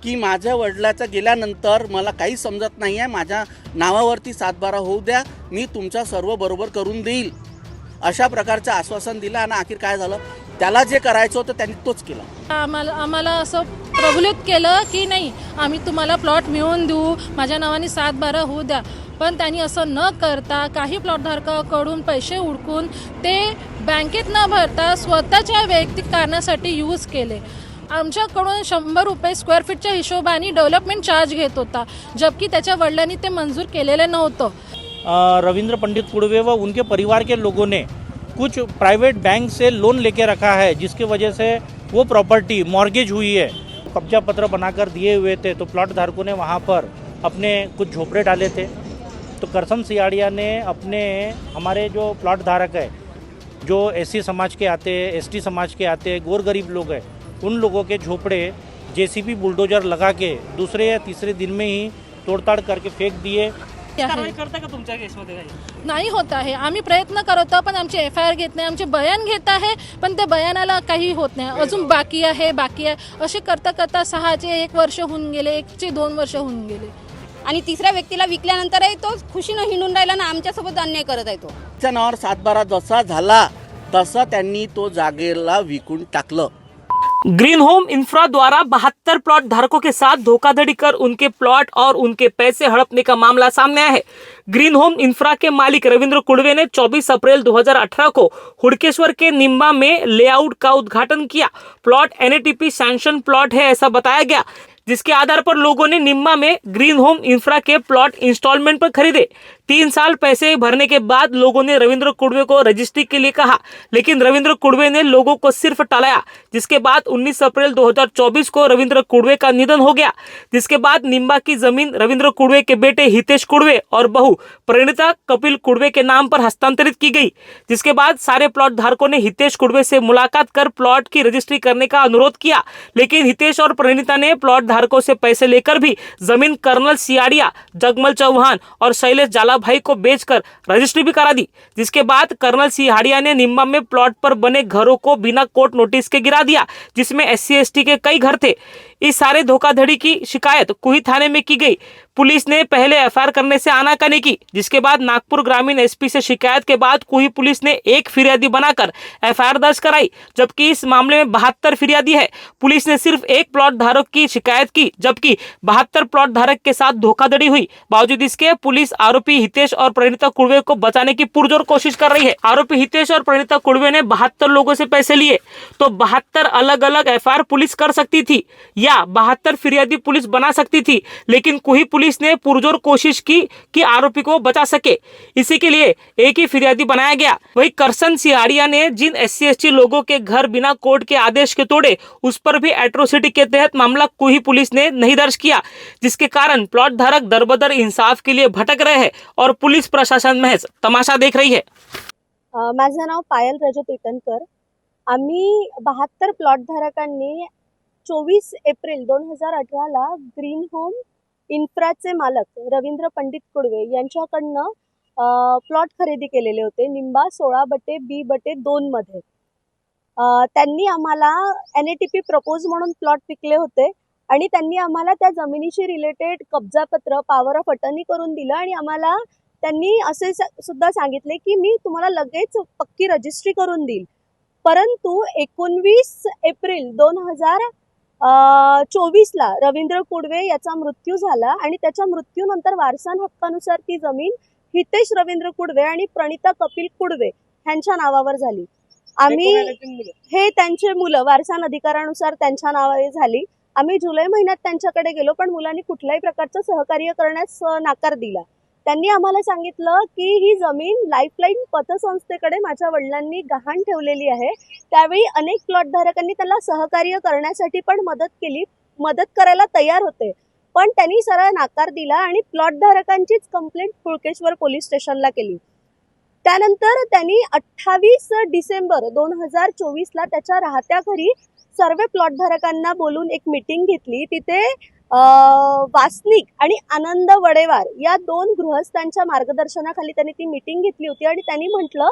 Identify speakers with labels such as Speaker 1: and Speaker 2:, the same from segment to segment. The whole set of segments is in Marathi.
Speaker 1: की माझ्या वडिलाचं गेल्यानंतर मला काही समजत नाही आहे, माझ्या नावावरती 7/12 होऊ द्या, मी तुमच्या सर्व बरोबर करून देईल, अशा प्रकारचं आश्वासन दिलं. आणि अखेर काय झालं, त्याला जे करायचं होतं त्यांनी तोच केला.
Speaker 2: आम्हाला असं प्रबोधित केलं की नाही, आम्ही तुम्हाला प्लॉट मिळवून देऊ, माझ्या नावाने 7/12 होऊ द्या. पण त्यांनी असं न करता काही प्लॉटधारकाकडून पैसे उडकून ते बँकेत न भरता स्वतःच्या वैयक्तिक कारणासाठी यूज केले. आमच्याकडून 100 रुपये स्क्वेअर फीटच्या हिशोबाने डेव्हलपमेंट चार्ज घेत होता, जबकि त्याच्या वडिलांनी ते मंजूर केलेलं नव्हतं.
Speaker 3: रविंद्र पंडित कुड़वे व उनके परिवार के लोगों ने कुछ प्राइवेट बैंक से लोन लेके रखा है, जिसकी वजह से वो प्रॉपर्टी मॉर्गेज हुई है, कब्जा पत्र बनाकर दिए हुए थे। तो प्लॉट धारकों ने वहाँ पर अपने कुछ झोपड़े डाले थे। तो करसन सियाड़िया ने हमारे जो प्लॉट धारक है, जो एससी समाज के आते हैं, एसटी समाज के आते हैं, गोर गरीब लोग हैं, उन लोगों के झोपड़े जेसीबी बुलडोजर लगा के दूसरे या तीसरे दिन में ही तोड़ताड़ करके फेंक दिए।
Speaker 4: कारवाई करता का तुमच्या केसमध्ये काही?
Speaker 2: नाही होत आहे. आम्ही प्रयत्न करतो, पण आमचे FIR घेत नाही, आमचे बयान घेत आहे, पण त्या बयानाला काही होत नाही. अजून बाकी आहे. असे करता करता 6चे 1 वर्ष होऊन गेले, 1चे 2 वर्ष होऊन गेले.
Speaker 5: आणि तिसऱ्या व्यक्तीला विकल्यानंतरही तो खुशीनं हिंडून राहिला ना, आमच्यासोबत अन्याय करत आहे. तो
Speaker 1: त्याच्या नावावर 7/12 जसा झाला तसा त्यांनी तो जागेला विकून टाकलं.
Speaker 4: ग्रीन होम इंफ्रा द्वारा 72 प्लॉट धारकों के साथ धोखाधड़ी कर उनके प्लॉट और उनके पैसे हड़पने का मामला सामने आया है। ग्रीन होम इंफ्रा के मालिक रविंद्र कुड़वे ने 24 अप्रैल 2018 को हुड़केश्वर के निम्बा में लेआउट का उद्घाटन किया। प्लॉट NATP सैंक्शन प्लॉट है ऐसा बताया गया, जिसके आधार पर लोगों ने निम्बा में ग्रीन होम इंफ्रा के प्लॉट इंस्टॉलमेंट पर खरीदे। 3 साल पैसे भरने के बाद लोगों ने रविंद्र कुड़वे को रजिस्ट्री के लिए कहा, लेकिन रविंद्र कुड़वे ने लोगों को सिर्फ टलाया, जिसके बाद 19 अप्रैल 2024 को रविंद्र कुड़वे का निधन हो गया। जिसके बाद निम्बा की जमीन रविंद्र कुड़वे के बेटे हितेश कुड़वे और बहू परिणीता कपिल कुड़वे के नाम पर हस्तांतरित की गई। जिसके बाद सारे प्लॉट धारकों ने हितेश कुड़वे से मुलाकात कर प्लॉट की रजिस्ट्री करने का अनुरोध किया, लेकिन हितेश और परिणीता ने प्लॉट धारकों से पैसे लेकर भी जमीन कर्नल सियाड़िया, जगमल चौहान और शैलेश जाला भाई को बेचकर रजिस्ट्री भी करा दी। जिसके बाद कर्नल सिहाड़िया ने निम्बा में प्लॉट पर बने घरों को बिना कोर्ट नोटिस के गिरा दिया, जिसमें SC ST के कई घर थे। इस सारे धोखाधड़ी की शिकायत कुही थाने में की गई। पुलिस ने पहले FIR करने से आनाकानी की, जिसके बाद नागपुर ग्रामीण SP से शिकायत के बाद कुही पुलिस ने एक फिरियादी बनाकर FIR दर्ज कराई, जबकि इस मामले में 72 फिरियादी है। पुलिस ने सिर्फ एक प्लॉट धारक की शिकायत की, जबकि 72 प्लॉट धारक के साथ धोखाधड़ी हुई। बावजूद इसके पुलिस आरोपी हितेश और परिणीता कुड़वे को बचाने की पुरजोर कोशिश कर रही है। आरोपी हितेश और परिणीता कुड़वे ने 72 लोगों से पैसे लिए, तो 72 अलग अलग FIR पुलिस कर सकती थी या 72 फिरियादी पुलिस बना सकती थी, लेकिन कुही पुलिस ने पुरजोर कोशिश की कि आरोपी को बचा सके। इसी के लिए एक ही फिरियादी बनाया गया। वही करसन सियाड़िया ने जिन SC ST लोगों के घर बिना कोर्ट के आदेश के तोड़े, उस पर भी एट्रोसिटी के तहत मामला कुही पुलिस ने नहीं दर्ज किया, जिसके कारण प्लॉट धारक दरबदर इंसाफ के लिए भटक रहे हैं और पुलिस प्रशासन महज तमाशा देख रही है।
Speaker 6: माझं नाव पायल रजत इटनकर। आम्ही 72 प्लॉट धारकांनी 24 एप्रिल 2018ला ग्रीन होम इन्फ्राचे मालक रविंद्र पंडित कुड़वे यांच्याकडनं प्लॉट खरेदी केलेले होते निंबा 16/B/2 मध्ये। त्यांनी आम्हाला NATP प्रपोज म्हणून प्लॉट विकले होते आणि त्यांनी आम्हाला त्या जमिनीशी रिलेटेड कब्जापत्र पॉवर ऑफ अटर्नी करून दिलं आणि आम्हाला त्यांनी असे सुद्धा सांगितले की मी तुम्हाला लगेच पक्की रजिस्ट्री करून देईल। परंतु 19 एप्रिल 2024ला रविंद्र कुड़वे याचा मृत्यू झाला आणि त्याच्या मृत्यूनंतर वारसा हक्कानुसार ती जमीन हितेश रविंद्र कुड़वे आणि प्रणीता कपिल कुड़वे यांच्या नावावर झाली। आम्ही हे त्यांचे मुलं वारसा अधिकारानुसार त्यांच्या नावावर झाली। आम्ही जुलै महिन्यात त्यांच्याकडे गेलो, पण मुलांनी कुठल्याही प्रकारचं सहकार्य करण्यास नकार दिला। त्यांनी आम्हाला सांगितलं की ही जमीन लाईफलाईन पतसंस्थेकडे माझ्या वडिलांनी गहाण ठेवलेली आहे। त्यावेळी अनेक प्लॉट धारकांनी त्याला सहकार्य करण्यासाठी पण मदत करायला तयार होते, पण त्यांनी सरळ नकार दिला आणि प्लॉट धारकांचीच कंप्लेंट हुडकेश्वर पोलीस स्टेशनला केली। त्यानंतर त्यांनी 28 डिसेंबर 2024ला त्याच्या राहत्या घरी सर्व प्लॉट धारकांना बोलून एक मीटिंग घेतली। तिथे वासनिक आणि आनंद वडेवार या 2 गृहस्थांच्या मार्गदर्शनाखाली त्यांनी ती मीटिंग घेतली होती आणि त्यांनी म्हटलं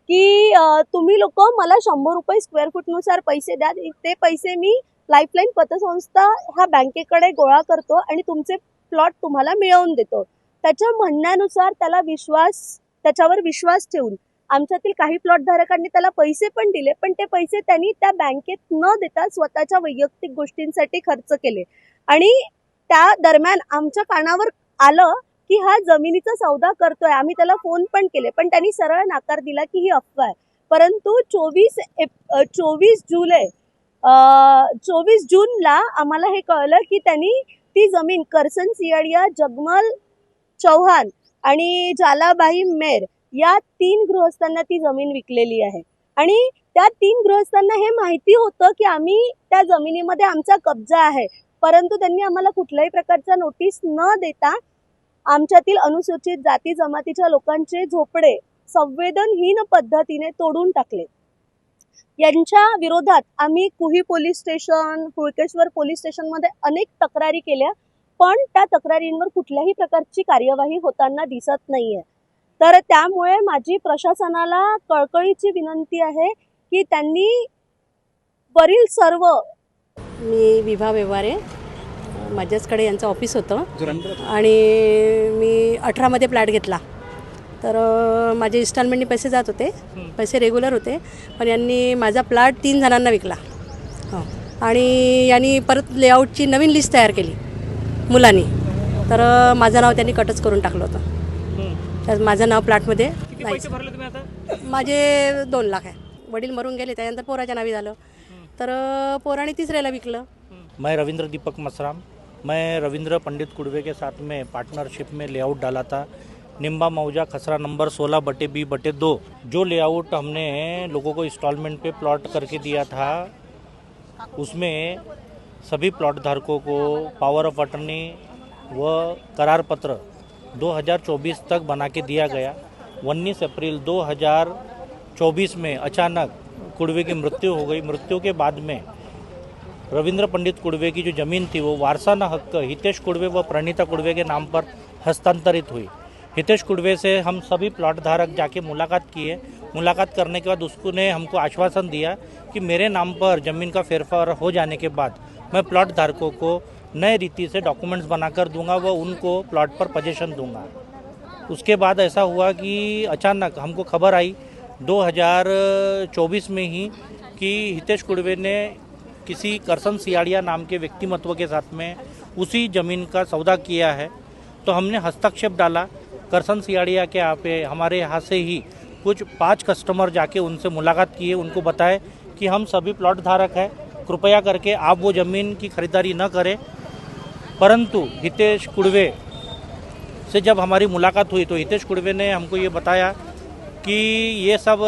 Speaker 6: की तुम्ही लोक मला 100 रुपये स्क्वेअर फूट नुसार पैसे द्या, ते पैसे मी लाईफलाईन पतसंस्था ह्या बँकेकडे गोळा करतो आणि तुमचे प्लॉट तुम्हाला मिळवून देतो. त्याच्या म्हणण्यानुसार त्याच्यावर विश्वास ठेवून आमच्यातील काही प्लॉट धारकांनी त्याला पैसे पण दिले, पण ते पैसे त्यांनी त्या बँकेत न देता स्वतःच्या वैयक्तिक गोष्टींसाठी खर्च केले. आणि त्या दरम्यान आमच्या कानावर आलं की हा जमिनीचा सौदा करतोय. आम्ही त्याला फोन पण केले, पण त्यांनी सरळ नकार दिला की ही अफवा आहे. परंतु 24 जूनला आम्हाला हे कळलं की त्यांनी ती जमीन करसन सियाडिया, जगमल चौहान आणि जालाबाई मेर या 3 गृहस्थांना ती जमीन विकलेली आहे. आणि त्या 3 गृहस्थांना हे माहिती होतं की आम्ही त्या जमिनीमध्ये आमचा कब्जा आहे, परंतु त्यांनी आम्हाला कुठल्याही प्रकारचा नोटीस न देता आमच्यातील अनुसूचित जाती जमातीच्या लोकांचे झोपडे संवेदनहीन पद्धतीने तोडून टाकले. यांच्या विरोधात आम्ही कुही पोलीस स्टेशन, हुळकेश्वर पोलीस स्टेशनमध्ये अनेक तक्रारी केल्या, पण त्या तक्रारींवर कुठल्याही प्रकारची कार्यवाही होताना दिसत नाहीये. तर त्यामुळे माझी प्रशासनाला कळकळीची विनंती आहे की त्यांनी वरील सर्व.
Speaker 7: मी विभा व्यवहारे, माझ्याचकडे यांचं ऑफिस होतं आणि मी 18मध्ये फ्लॅट घेतला. तर माझे इन्स्टॉलमेंटनी पैसे जात होते, पैसे रेग्युलर होते, पण यांनी माझा प्लॉट 3 जणांना विकला. हो, आणि यांनी परत लेआउटची नवीन लिस्ट तयार केली मुलांनी. तर माझं नाव त्यांनी कटच करून टाकलं होतं. तर माझं नाव प्लॉटमध्ये
Speaker 4: पैसे भरले तुम्ही आता?
Speaker 7: माझे 2 लाख आहे. वडील मरून गेले, त्यानंतर पोराच्या नावी झालं. तर पोराने 3ऱ्याला विकलं.
Speaker 3: मैं रविंद्र दीपक मसराम, मैं रविंद्र पंडित कुड़वे के साथ में पार्टनरशिप में लेआउट डाला था निम्बा मौजा खसरा नंबर 16/B/2। जो लेआउट हमने लोगों को इंस्टॉलमेंट पे प्लॉट करके दिया था, उसमें सभी प्लॉट धारकों को पावर ऑफ अटर्नी व करार पत्र 2024 तक बना के दिया गया। 19 अप्रैल 2024 में अचानक कुड़वे की मृत्यु हो गई। मृत्यु के बाद में रविंद्र पंडित कुड़वे की जो ज़मीन थी वो वारसाना हक हितेश कुड़वे व प्रणीता कुड़वे के नाम पर हस्तांतरित हुई। हितेश कुड़वे से हम सभी प्लॉट धारक जाके मुलाकात किए। मुलाकात करने के बाद उसने हमको आश्वासन दिया कि मेरे नाम पर ज़मीन का फेरफार हो जाने के बाद मैं प्लॉट धारकों को नए रीति से डॉक्यूमेंट्स बनाकर दूंगा व उनको प्लॉट पर पोजीशन दूंगा। उसके बाद ऐसा हुआ कि अचानक हमको खबर आई 2024 में ही कि हितेश कुड़वे ने किसी करसन सियाड़िया नाम के व्यक्तिमत्व के साथ में उसी ज़मीन का सौदा किया है। तो हमने हस्तक्षेप डाला। करसन सियाड़िया के यहाँ पे हमारे यहाँ से ही कुछ 5 कस्टमर जाके उनसे मुलाकात किए, उनको बताए कि हम सभी प्लॉट धारक हैं, कृपया करके आप वो ज़मीन की खरीदारी न करें। परंतु हितेश कुड़वे से जब हमारी मुलाकात हुई तो हितेश कुड़वे ने हमको ये बताया कि ये सब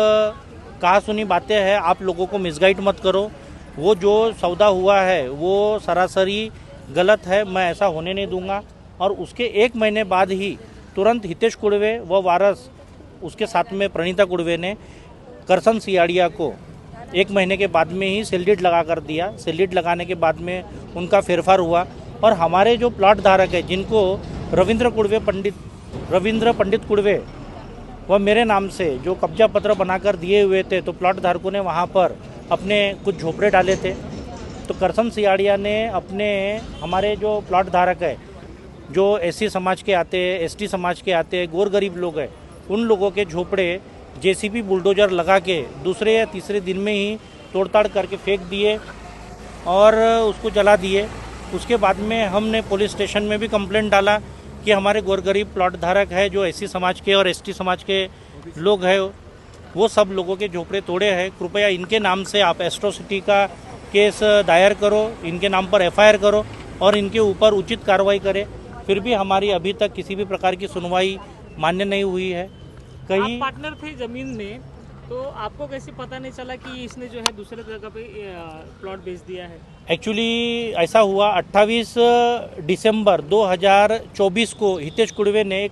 Speaker 3: कहा सुनी बातें हैं, आप लोगों को मिसगाइड मत करो, वो जो सौदा हुआ है वो सरासरी गलत है, मैं ऐसा होने नहीं दूंगा। और उसके 1 महीने बाद ही तुरंत हितेश कुड़वे व वारस उसके साथ में प्रणीता कुड़वे ने करसन सियाड़िया को 1 महीने के बाद में ही सेल डीड लगा कर दिया। सेल डीड लगाने के बाद में उनका फेरफार हुआ और हमारे जो प्लॉट धारक है जिनको रविंद्र पंडित कुड़वे व मेरे नाम से जो कब्जा पत्र बनाकर दिए हुए थे, तो प्लॉट धारकों ने वहाँ पर अपने कुछ झोपड़े डाले थे। तो करसन सियाड़िया ने हमारे जो प्लॉट धारक है, जो एससी समाज के आते हैं, एसटी समाज के आते हैं, गोर गरीब लोग हैं, उन लोगों के झोपड़े जेसीबी बुलडोजर लगा के दूसरे या तीसरे दिन में ही तोड़ताड़ करके फेंक दिए और उसको जला दिए। उसके बाद में हमने पुलिस स्टेशन में भी कंप्लेंट डाला कि हमारे गोर गरीब प्लॉट धारक है जो एससी समाज के और एसटी समाज के लोग हैं, वो सब लोगों के झोपड़े तोड़े हैं। कृपया इनके नाम से आप एट्रोसिटी का केस दायर करो, इनके नाम पर एफआईआर करो और इनके ऊपर उचित कार्रवाई करें। फिर भी हमारी अभी तक किसी भी प्रकार की सुनवाई मान्य नहीं हुई है। कहीं
Speaker 4: आप पार्टनर थे जमीन में, तो आपको कैसे पता नहीं चला कि इसने जो है दूसरे जगह पे प्लॉट बेच दिया है?
Speaker 3: एक्चुअली ऐसा हुआ 28 दिसंबर 2024 को हितेश कुड़वे ने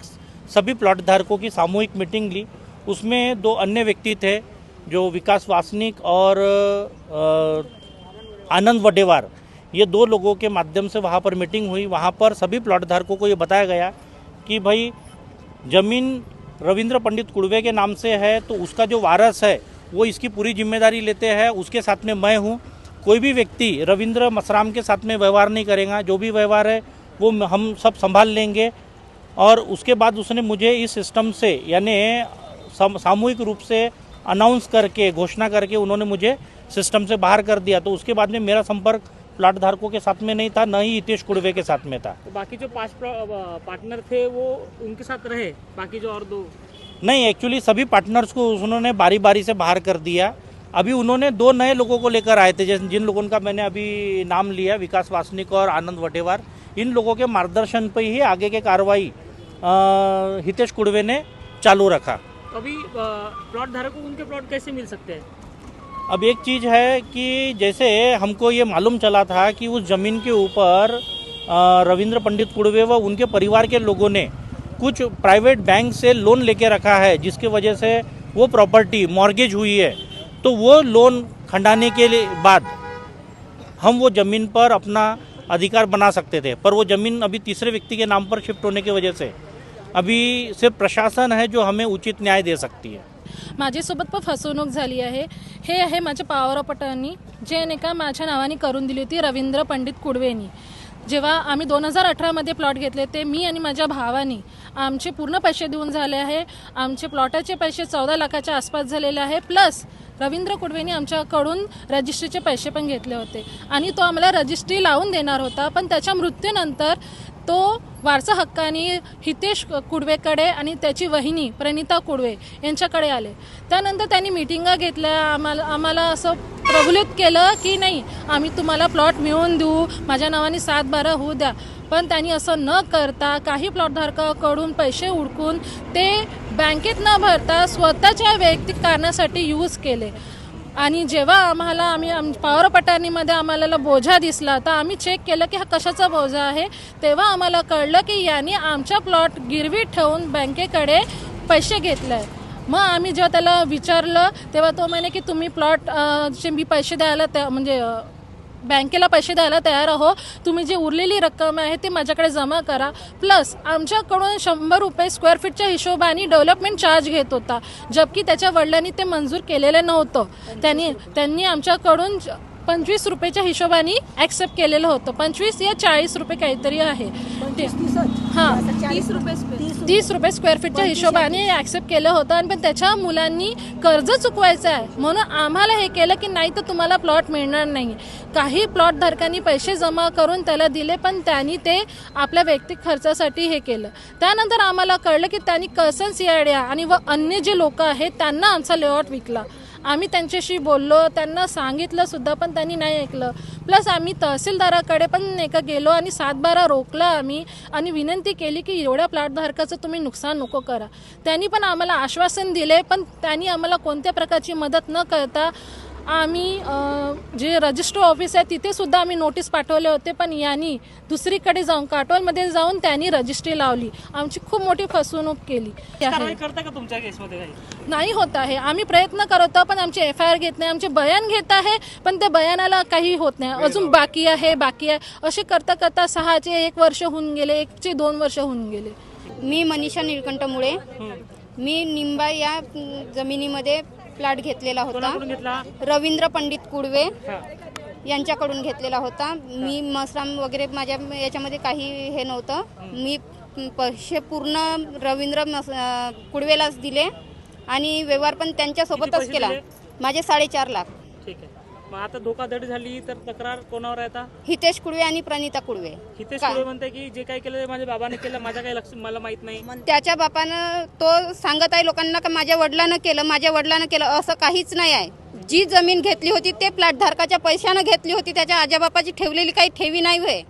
Speaker 3: सभी प्लॉट धारकों की सामूहिक मीटिंग ली। उसमें 2 अन्य व्यक्ति थे जो विकास वासनिक और आनंद वडेवार, ये 2 लोगों के माध्यम से वहाँ पर मीटिंग हुई। वहाँ पर सभी प्लॉट धारकों को ये बताया गया कि भाई ज़मीन रविंद्र पंडित कुड़वे के नाम से है, तो उसका जो वारस है वो इसकी पूरी जिम्मेदारी लेते हैं, उसके साथ में मैं हूँ। कोई भी व्यक्ति रविंद्र मसराम के साथ में व्यवहार नहीं करेगा। जो भी व्यवहार है वो हम सब संभाल लेंगे। और उसके बाद उसने मुझे इस सिस्टम से यानी सामूहिक रूप से अनाउंस करके घोषणा करके उन्होंने मुझे सिस्टम से बाहर कर दिया। तो उसके बाद में मेरा संपर्क प्लाट धारकों के साथ में नहीं था, न ही हितेश कुड़वे के साथ में था।
Speaker 4: तो बाकी जो 5 पार्टनर थे वो उनके साथ रहे, बाकी जो और 2
Speaker 3: नहीं, एक्चुअली सभी पार्टनर्स को उन्होंने बारी बारी से बाहर कर दिया। अभी उन्होंने 2 नए लोगों को लेकर आए थे, जैसे जिन लोगों का मैंने अभी नाम लिया, विकास वासनिक और आनंद वटेवार। इन लोगों के मार्गदर्शन पर ही आगे के कार्रवाई हितेश कुड़वे ने चालू रखा।
Speaker 4: अभी प्लॉट धारकों को उनके प्लॉट कैसे मिल सकते हैं?
Speaker 3: अब एक चीज़ है कि जैसे हमको ये मालूम चला था कि उस ज़मीन के ऊपर रविंद्र पंडित कुड़वे व उनके परिवार के लोगों ने कुछ प्राइवेट बैंक से लोन लेके रखा है, जिसकी वजह से वो प्रॉपर्टी मॉर्गेज हुई है। तो वो लोन खंडाने के बाद हम वो ज़मीन पर अपना अधिकार बना सकते थे, पर वो ज़मीन अभी तीसरे व्यक्ति के नाम पर शिफ्ट होने की वजह से अभी सिर्फ प्रशासन है जो हमें उचित न्याय दे सकती है।
Speaker 2: माझ्यासोबत पण फसवणूक झाली आहे। हे आहे माझे पॉवर ऑफ अटर्नी, जे नाही का माझ्या नावाने करून दिली होती रवींद्र पंडित कुडवेनी। जेव्हा आम्ही 2018 मध्ये प्लॉट घेतले ते मी आणि माझ्या भावानी आमचे पूर्ण पैसे देऊन झाले आहे। आमचे प्लॉटाचे पैसे 14 लाखाच्या आसपास झालेले आहे, प्लस रवींद्र कुडवेनी आमच्याकडून रजिस्ट्रीचे पैसे पण घेतले होते आणि तो आम्हाला रजिस्ट्री लावून देणार होता। पण त्याच्या मृत्यूनंतर तो वारसा हक्काने हितेश कुडवेकडे आणि त्याची वहिनी प्रणिता कुडवे यांच्याकडे आले। त्यानंतर त्यांनी मीटिंगा घेतल्या, आम्हाला असं प्रबोधित केलं की नाही आम्ही तुम्हाला प्लॉट मिळवून देऊ, माझ्या नावाने 7-12 होऊ द्या। पण त्यांनी असं न करता काही प्लॉट धारकाकडून पैसे उडकून ते बँकेत न भरता स्वतःच्या वैयक्तिक कारणासाठी यूज केले। आणि जेव्हा आम्ही पॉवर ऑफ अटर्नीमध्ये आम्हाला बोजा दिसला तर आम्ही चेक केलं की हा कशाचा बोजा आहे। तेव्हा आम्हाला कळलं की यांनी आमचा प्लॉट गिरवी ठेवून बँकेकडे पैसे घेतले। मग आम्ही जेव्हा त्याला विचारलं तेव्हा तो म्हणे की तुम्ही प्लॉट मी पैसे द्यायला म्हणजे बँकेला पैसे द्यायला तयार आहो, तुम्ही जी उरलेली रक्कम आहे ती माझ्याकडे जमा करा। प्लस आमच्याकडून 100 रुपये स्क्वेअर फीटच्या हिशोबाने डेव्हलपमेंट चार्ज घेत होता, जबकि त्याच्या वडिलांनी ते मंजूर केलेलं नव्हतं। त्यांनी आमच्याकडून 25 रुपयाच्या हिशोबाने ॲक्सेप्ट केलेलं होतं। 25 या 40 रुपये काहीतरी आहे, हां 30 रुपये स्क्वेअर फीटच्या हिशोबाने ॲक्सेप्ट केलं होतं। आणि पण त्याच्या मुलांनी कर्ज चुकवायचं आहे म्हणून आम्हाला हे केलं की नाही तर तुम्हाला प्लॉट मिळणार नाही। काही प्लॉट धारकांनी पैसे जमा करून त्याला दिले, पण त्यांनी ते आपल्या वैयक्तिक खर्चासाठी हे केलं। त्यानंतर आम्हाला कळलं की त्यांनी कर्सन सियाड्या आणि अन्य जे लोक आहेत त्यांना आमचा लेआउट विकला। आम्ही त्यांच्याशी बोललो, त्यांना सांगितलं सुद्धा, पण त्यांनी नाही ऐकलं। प्लस आम्ही तहसीलदाराकडे पण एका गेलो आणि 7-12 रोखलं आम्ही आणि विनंती केली की एवढ्या प्लॉटधारकाचं तुम्ही नुकसान नको करा। त्यांनी पण आम्हाला आश्वासन दिले, पण त्यांनी आम्हाला कोणत्या प्रकारची मदत न करता आम्ही जे रजिस्टर ऑफिस आहे तिथे सुद्धा आम्ही नोटीस पाठवले होते, पण यांनी दुसरीकडे जाऊन काटोलमध्ये जाऊन त्यांनी रजिस्ट्री लावली। आमची खूप मोठी फसवणूक केली।
Speaker 4: कारवाई करता का तुमच्या केसमध्ये काही?
Speaker 2: नाही होत आहे, आम्ही प्रयत्न करत आहोत, पण आमचे FIR घेत नाही, आमचे बयान घेत आहे, पण त्या बयानाला काही होत नाही, अजून बाकी आहे। असे करता करता 6चे 1 वर्ष होऊन गेले, 1चे 2 वर्ष होऊन गेले।
Speaker 5: मी मनीषा निळकंठ मुळे, मी निंबा या जमिनीमध्ये प्लॉट घेतलेला होता।
Speaker 4: कोणाकडून घेतला?
Speaker 5: रवींद्र पंडित कुडवे यांच्याकडून घेतलेला होता। मी मसराम वगैरे माझ्या याच्यामध्ये काही हे नव्हतं। मी पैसे पूर्ण रवींद्र कुडवेलाच दिले आणि व्यवहार पण त्यांच्यासोबतच केला। माझे 4.5 लाख।
Speaker 4: ठीक आहे, मग आता धोकाधडी झाली तर तक्रार कोणावर आहे आता?
Speaker 5: हितेश कुडवे आणि प्रणिता कुडवे।
Speaker 4: हितेश कुडवे म्हणते की जे काही केलं ते माझ्या बाबाने केलं, माझ्या काही लक्ष मला माहित नाही।
Speaker 5: त्याच्या बापानं तो सांगत आहे लोकांना की माझ्या वडिलांना केलं, असं काहीच नाही आहे। जी जमीन घेतली होती ते प्लॉट धारकाच्या पैशानं घेतली होती, त्याच्या आजोबापाची ठेवलेली काही ठेवी नाही होय।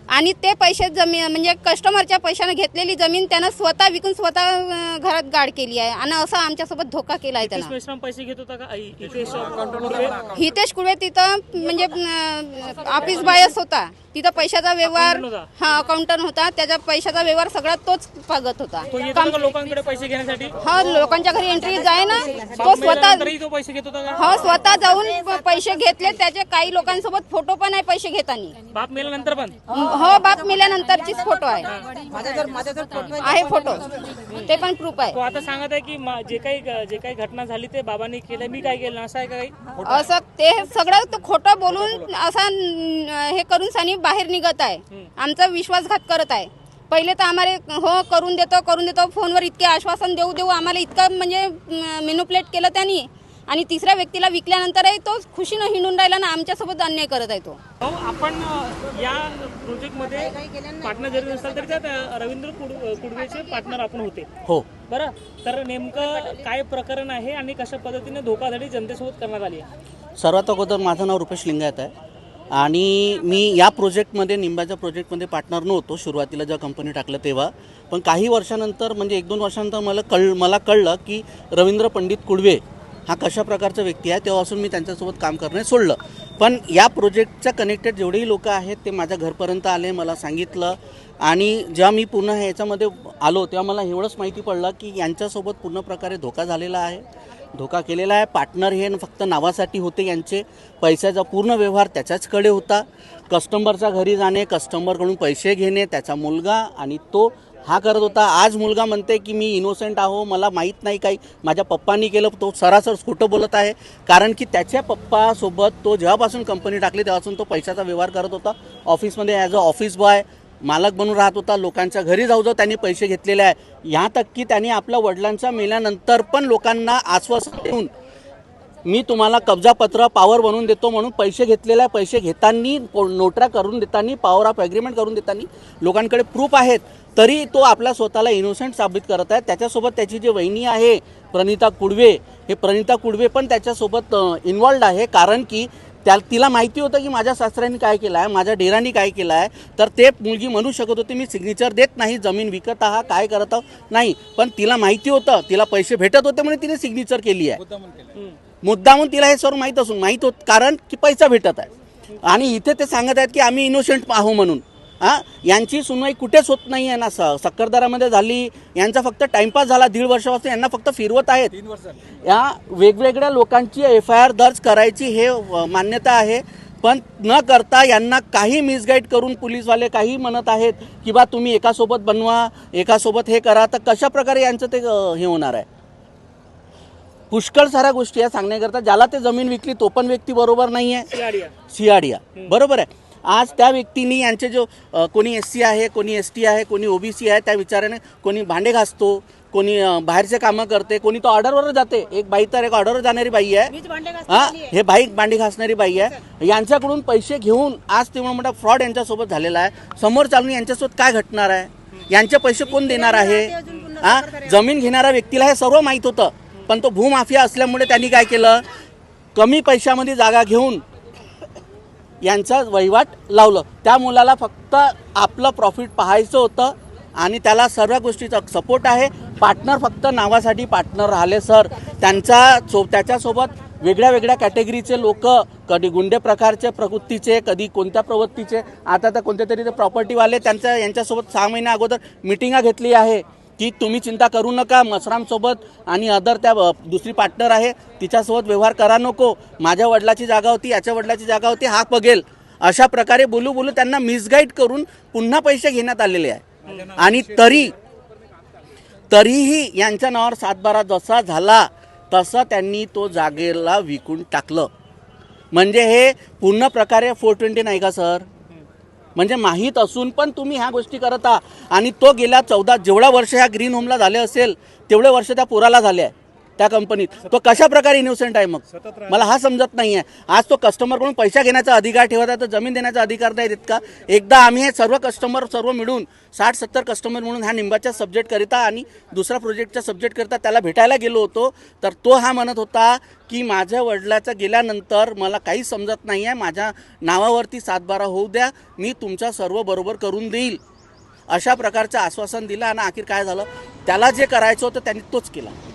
Speaker 5: आणि ते पैसे जमीन म्हणजे कस्टमरच्या पैशाने घेतलेली जमीन त्यानं स्वतः विकून स्वतः घरात गाड केली आहे आणि असं आमच्यासोबत धोका केला आहे त्यानं।
Speaker 4: पैसे घेत होता का?
Speaker 5: हितेश कुडवे तिथं म्हणजे ऑफिस बायस होता, तिथं पैशाचा व्यवहार अकाउंटंट होता, त्याचा पैशाचा व्यवहार सगळा तोच बघत होता।
Speaker 4: लोकांकडे पैसे घेण्यासाठी
Speaker 5: लोकांच्या घरी एंट्री जाय ना, तो स्वतः
Speaker 4: पैसे घेत होता।
Speaker 5: स्वतः जाऊन पैसे घेतले, त्याचे काही लोकांसोबत फोटो पण आहे पैसे घेताना।
Speaker 4: बाप मेल्यानंतर पण
Speaker 5: हो, बाप मेल्यानंतरचीच फोटो आहे. आहे फोटो, ते पण प्रूफ आहे.
Speaker 4: तो आता सांगत आहे की जे काही घटना झाली ते बाबांनी केलं, मी काय केलं असं आहे का काही?
Speaker 5: असं ते सगळं तो खोटं बोलून असा हे करून सनी बाहेर निघत आहे. आमचा विश्वासघात करत आहे. पहिले तर आम्हाला हो करून देतो फोनवर इतके आश्वासन देऊ आम्हाला इतकं म्हणजे मॅनिप्युलेट केलं त्यांनी. आणि तिसऱ्या व्यक्तीला विकल्यानंतरही तो खुशीनं हिंडून राहिला ना, आमच्यासोबत अन्याय करत आहे तो.
Speaker 4: आपण या प्रोजेक्टमध्ये पार्टनर जरी नसला तरी त्यात रवींद्र कुडवेचे पार्टनर आपण होते.
Speaker 1: हो.
Speaker 4: बरं, तर नेमकं काय प्रकरण आहे आणि कशा पद्धतीने धोकाधडी जनतेसोबत करण्यात आली आहे?
Speaker 1: सर्वात अगोदर माझं नाव रुपेश लिंगायत आहे आणि मी या प्रोजेक्टमध्ये निंबाच्या प्रोजेक्टमध्ये पार्टनर नव्हतो सुरुवातीला जेव्हा कंपनी टाकलं तेव्हा. पण काही वर्षानंतर म्हणजे 1-2 वर्षानंतर मला कळलं की रवींद्र पंडित कुडवे हा कशा प्रकारचा व्यक्ती आहे. तेव्हापासून मी त्यांच्यासोबत काम करणे सोडलं. पण या प्रोजेक्टच्या कनेक्टेड जेवढेही लोक आहेत ते माझ्या घरपर्यंत आले, मला सांगितलं. आणि जेव्हा मी पूर्ण ह्याच्यामध्ये आलो तेव्हा मला एवढंच माहिती पडलं की यांच्यासोबत पूर्ण प्रकारे धोका झालेला आहे, धोका केलेला आहे. पार्टनर हे फक्त नावासाठी होते. यांचे पैशाचा पूर्ण व्यवहार त्याच्याचकडे होता. कस्टमरच्या घरी जाणे, कस्टमरकडून पैसे घेणे त्याचा मुलगा आणि तो हा करत होता. आज मुलगा म्हणते की मी इनोसेंट आहो, मला माहीत नाही काही, माझ्या पप्पांनी केलं. तो सरासर खोटं बोलत आहे. कारण की त्याच्या पप्पासोबत तो जेव्हापासून कंपनी टाकली तेव्हापासून तो पैशाचा व्यवहार करत होता. ऑफिसमध्ये ॲज अ ऑफिस बॉय मालक बनून राहत होता. लोकांच्या घरी जाऊ त्यांनी पैसे घेतलेले आहे. ह्या तक की त्यांनी आपल्या वडिलांच्या मेल्यानंतर पण लोकांना आश्वासन देऊन मी तुम्हाला कब्जापत्र पॉवर बनवून देतो म्हणून पैसे घेतलेले आहे. पैसे घेताना नोटऱ्या करून देताना पॉवर ऑफ ॲग्रीमेंट करून देताना लोकांकडे प्रूफ आहेत. तरी तो आपल्या स्वतःला इनोसेंट साबित करत आहे. त्याच्यासोबत त्याची जी वहिनी आहे प्रणिता कुडवे, हे प्रणिता कुडवे पण त्याच्यासोबत इन्वॉल्ड आहे. कारण की तिला माहिती होतं की माझ्या सासऱ्यांनी काय केलं आहे, माझ्या डेरानी काय केलं आहे. तर ते मुलगी म्हणू शकत होती मी सिग्नेचर देत नाही, जमीन विकत आहात, काय करत आहोत नाही. पण तिला माहिती होतं, तिला पैसे भेटत होते म्हणून तिने सिग्नेचर केली आहे. मुद्दामून तिला हे सर्व माहीत होत कारण की पैसा भेटत आहे. आणि इथे ते सांगत आहेत की आम्ही इनोसेंट आहो म्हणून. यांची सुनवाई कुठेच होत नाही आहे ना. सक्करदरामध्ये झाली, यांचा फक्त टाइमपास झाला. 1.5 वर्षापासून यांना फक्त फिरवत आहेत. या वेगवेगळ्या लोकांची FIR दर्ज करायची हे मान्यता आहे. पण न करता यांना काही मिसगाईड करून पोलीसवाले काही म्हणत आहेत की बा तुम्ही एकासोबत बनवा, एकासोबत हे करा. तर कशा प्रकारे यांचं ते हे होणार आहे. पुष्कळ साऱ्या गोष्टी आहे सांगण्याकरता. ज्याला ते जमीन विकली तो पण व्यक्ती बरोबर नाही आहे. सियाडिया बरोबर आहे. आज त्या व्यक्तींनी यांचे जो कोणी SC आहे, कोणी ST आहे, कोणी OBC आहे, त्या विचाराने कोणी भांडे घासतो, कोणी बाहेरचे कामं करते, कोणी तो ऑर्डरवर जाते. एक बाई तर एक ऑर्डरवर जाणारी बाई आहे. हे बाई भांडी घासणारी बाई आहे. यांच्याकडून पैसे घेऊन आज ते मोठा फ्रॉड यांच्यासोबत झालेला आहे. समोर चालून यांच्यासोबत काय घटणार आहे, यांचे पैसे कोण देणार आहे. जमीन घेणाऱ्या व्यक्तीला हे सर्व माहीत होतं. पण तो भूमाफिया असल्यामुळे त्यांनी काय केलं, कमी पैशामध्ये जागा घेऊन यांचा वहिवाट लावलं. त्या मुलाला फक्त आपलं प्रॉफिट पाहायचं होतं आणि त्याला सर्व गोष्टीचा सपोर्ट आहे. पार्टनर फक्त नावासाठी पार्टनर राहिले सर. त्याच्यासोबत वेगळ्या वेगळ्या कॅटेगरीचे लोक, कधी गुंडे प्रकारचे प्रवृत्तीचे, कधी कोणत्या प्रवृत्तीचे. आता तर कोणते तरी ते प्रॉपर्टीवाले यांच्यासोबत 6 महिन्या अगोदर मिटिंगा घेतली आहे की तुम्ही चिंता करू नका, मसरामसोबत आणि अदर त्या दुसरी पार्टनर आहे तिच्यासोबत व्यवहार करा नको. माझ्या वडिलाची जागा होती, याच्या वडिलाची जागा होती, हा बघेल. अशा प्रकारे बोलू त्यांना मिसगाईड करून पुन्हा पैसे घेण्यात आलेले आहे. आणि तरीही यांच्या नावावर 7/12 जसा झाला तसं त्यांनी तो जागेला विकून टाकलं. म्हणजे हे पूर्ण प्रकारे 420 नाही का सर. म्हणजे माहीत असून पण तुम्ही ह्या गोष्टी करत आहात. आणि तो गेल्या 14 जेवढा वर्ष ह्या ग्रीन होमला झाले असेल तेवढे वर्ष त्या पोराला झाले आहे त्या कंपनीत. तो कशा प्रकारे इनोसेंट आहे मग, मला हा समजत नाही आहे. आज तो कस्टमरकडून पैसा घेण्याचा अधिकार ठेवत आहे तर जमीन देण्याचा अधिकार नाही देत का. एकदा आम्ही हे सर्व मिळून 60-70 कस्टमर म्हणून ह्या निंबाच्या सब्जेक्ट करिता आणि दुसऱ्या प्रोजेक्टच्या सब्जेक्ट करिता त्याला भेटायला गेलो होतो. तर तो हा म्हणत होता की माझ्या वडिलाचं गेल्यानंतर मला काही समजत नाही आहे, माझ्या नावावरती 7/12 होऊ द्या, मी तुमच्या सर्व बरोबर करून देईल. अशा प्रकारचं आश्वासन दिलं आणि अखेर काय झालं, त्याला जे करायचं होतं त्यांनी तोच केला.